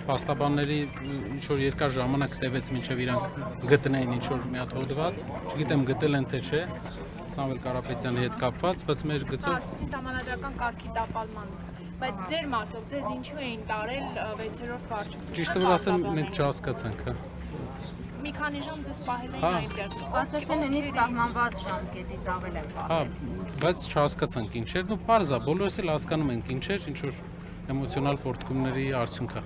փաստաբանների ինչ որ երկար ժամանակ տևեց մինչև իրանք գտնեին ինչ որ մի հատ հոդված, չգիտեմ գտել են թե չէ, Սամվել Կարապետյանի հետ կապված, բայց մեր գծով Սահմանադրական կարգի տապալման, բայց ձեր մասով ձեզ ինչու էին տարել 6-րդ վարչությունը։ ճիշտը որ ասեմ, մենք չհասկացանք, հա։ Մի քանի ժամ ձեզ պահել էին այնտեղ։ Ասես թե նույնիսկ սահմանված ժամկետից ավել են Հա, պահել։ բայց չհասկացանք ինչ էր, ու պարզ է, բոլորս էլ հասկանում ենք ինչ էր, ինչ որ էմոցիոնալ պորտկումների արդյունք է։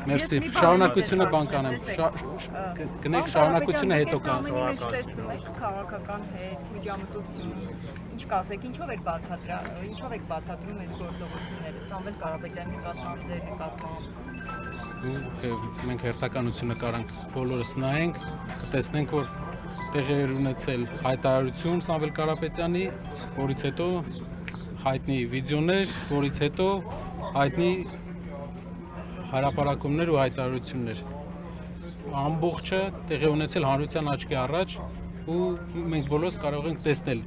Մերսի, շարունակությունը բան կանեմ, գնեք շարունակությունը հետո կանեմ։ Տեսնում եք քաղաքական հետ, միջամտություն, ինչ կասեք, ինչով եք բացատրում այս գործողությունները, Սամվել Կարապետյանի նկատմամբ, ձեր նկատմամբ։ Մենք հերթականությունը կարանք բոլորս նայենք, տեսնենք, որ տեղի էր ունեցել հայտարարություն Սամվել Կարապետյանի, որից հետո հայտնի վիդեոներ, որից հետո հայտնի հարաբերակումներ ու հայտարարություններ։ Ամբողջը տեղի ունեցել հանրության աչքի առաջ ու մենք բոլորս կարող ենք տեսնել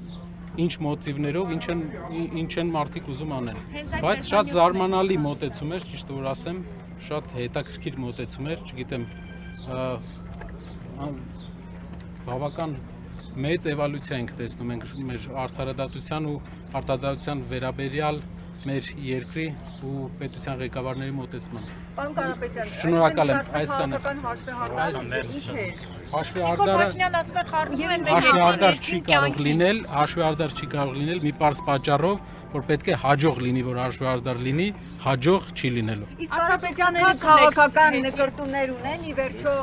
ինչ մոտիվներով, ինչ են մարդիկ ուզում անեն։ Բայց շատ զարմանալի մոտեցում էր, ճիշտ որ ասեմ, շատ հետաքրքիր մոտեցում էր, չգիտեմ, բավական մեծ էվոլյուցիա ենք տեսնում ենք մեր արդարադատության ու արտադատության վերաբերյալ մեր երկրի ու պետության ղեկավարների մոտեցման։ Պարոն Կարապետյան, Շնորհակալ եմ, այսքանը։ Հաշվեհարդար չի կարող լինել, հաշվեհարդար չի կարող լինել մի պարզ պատճառով, որ պետք է հաջող լինի, որ հաշվեհարդար լինի, հաջող չի լինելու։ Իսկ Կարապետյանների քաղաքական նկրտումներ ունեն ի վերջո